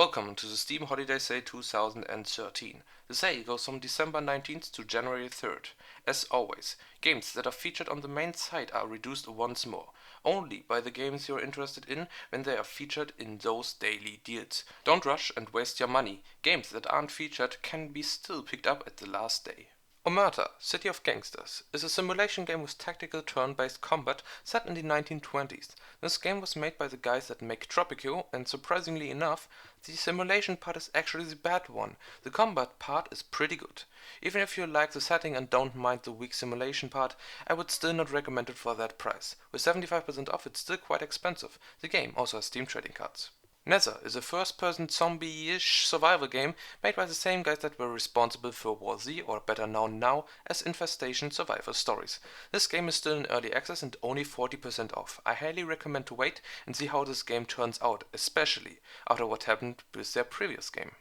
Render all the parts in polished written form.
Welcome to the Steam Holiday Sale 2013. The sale goes from December 19th to January 3rd. As always, games that are featured on the main site are reduced once more. Only buy the games you're interested in when they are featured in those daily deals. Don't rush and waste your money. Games that aren't featured can be still picked up at the last day. Omerta, City of Gangsters, is a simulation game with tactical turn-based combat set in the 1920s. This game was made by the guys that make Tropico, and surprisingly enough, the simulation part is actually the bad one. The combat part is pretty good. Even if you like the setting and don't mind the weak simulation part, I would still not recommend it for that price. With 75% off, it's still quite expensive. The game also has Steam trading cards. Nether is a first-person zombie-ish survival game made by the same guys that were responsible for War Z, or better known now as Infestation Survival Stories. This game is still in early access and only 40% off. I highly recommend to wait and see how this game turns out, especially after what happened with their previous game.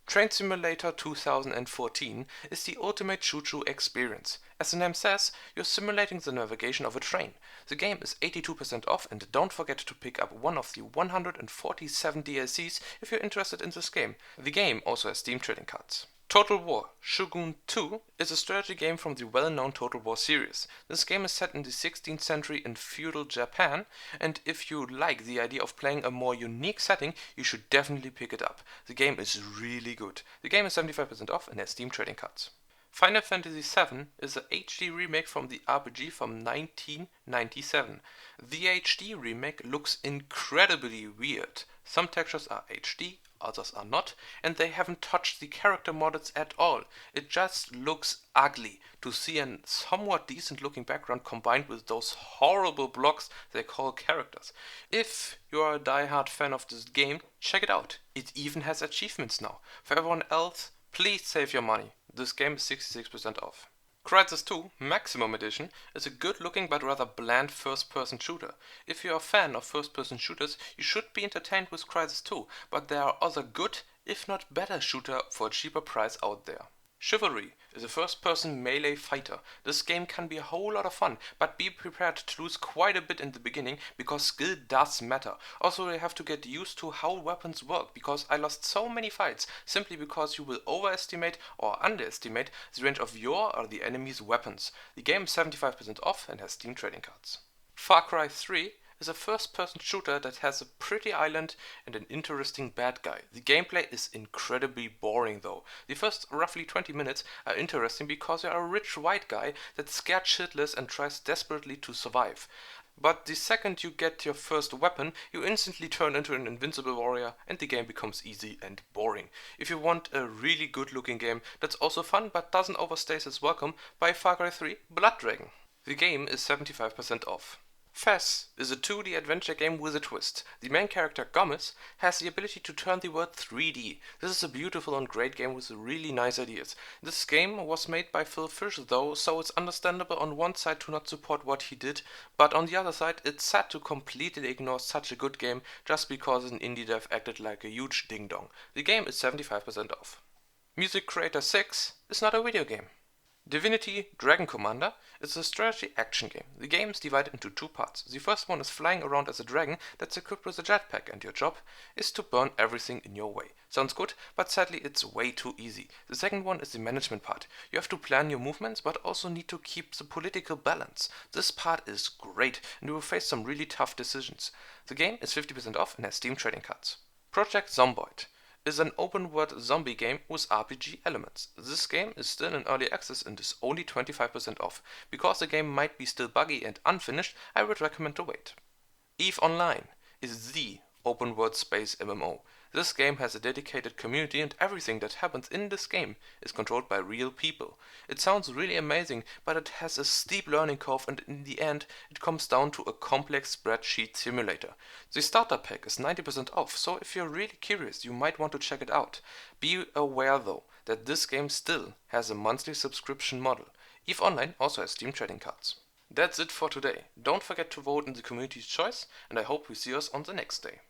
Train Simulator 2014 is the ultimate choo-choo experience. As the name says, you're simulating the navigation of a train. The game is 82% off, and don't forget to pick up one of the 147 DLCs if you're interested in this game. The game also has Steam trading cards. Total War Shogun 2 is a strategy game from the well-known Total War series. This game is set in the 16th century in feudal Japan, and if you like the idea of playing a more unique setting, you should definitely pick it up. The game is really good. The game is 75% off and has Steam trading cards. Final Fantasy VII is a HD remake from the RPG from 1997. The HD remake looks incredibly weird. Some textures are HD, others are not, and they haven't touched the character models at all. It just looks ugly to see a somewhat decent looking background combined with those horrible blocks they call characters. If you are a die-hard fan of this game, check it out. It even has achievements now. For everyone else, please save your money. This game is 66% off. Crysis 2 Maximum Edition is a good-looking but rather bland first-person shooter. If you're a fan of first-person shooters, you should be entertained with Crysis 2, but there are other good, if not better shooter for a cheaper price out there. Chivalry is a first-person melee fighter. This game can be a whole lot of fun, but be prepared to lose quite a bit in the beginning because skill does matter. Also, you have to get used to how weapons work, because I lost so many fights simply because you will overestimate or underestimate the range of your or the enemy's weapons. The game is 75% off and has Steam trading cards. Far Cry 3 is a first-person shooter that has a pretty island and an interesting bad guy. The gameplay is incredibly boring though. The first roughly 20 minutes are interesting because you are a rich white guy that's scared shitless and tries desperately to survive. But the second you get your first weapon, you instantly turn into an invincible warrior and the game becomes easy and boring. If you want a really good looking game that's also fun but doesn't overstay its welcome, buy Far Cry 3 Blood Dragon. The game is 75% off. Fez is a 2D adventure game with a twist. The main character, Gomez, has the ability to turn the world 3D. This is a beautiful and great game with really nice ideas. This game was made by Phil Fish though, so it's understandable on one side to not support what he did, but on the other side it's sad to completely ignore such a good game just because an indie dev acted like a huge ding-dong. The game is 75% off. Music Creator 6 is not a video game. Divinity Dragon Commander is a strategy action game. The game is divided into two parts. The first one is flying around as a dragon that's equipped with a jetpack, and your job is to burn everything in your way. Sounds good, but sadly it's way too easy. The second one is the management part. You have to plan your movements, but also need to keep the political balance. This part is great, and you will face some really tough decisions. The game is 50% off and has Steam trading cards. Project Zomboid is an open-world zombie game with RPG elements. This game is still in early access and is only 25% off. Because the game might be still buggy and unfinished, I would recommend to wait. EVE Online is the open-world space MMO. This game has a dedicated community and everything that happens in this game is controlled by real people. It sounds really amazing, but it has a steep learning curve and in the end it comes down to a complex spreadsheet simulator. The starter pack is 90% off, so if you're really curious you might want to check it out. Be aware though that this game still has a monthly subscription model. EVE Online also has Steam trading cards. That's it for today. Don't forget to vote in the community's choice and I hope we see us on the next day.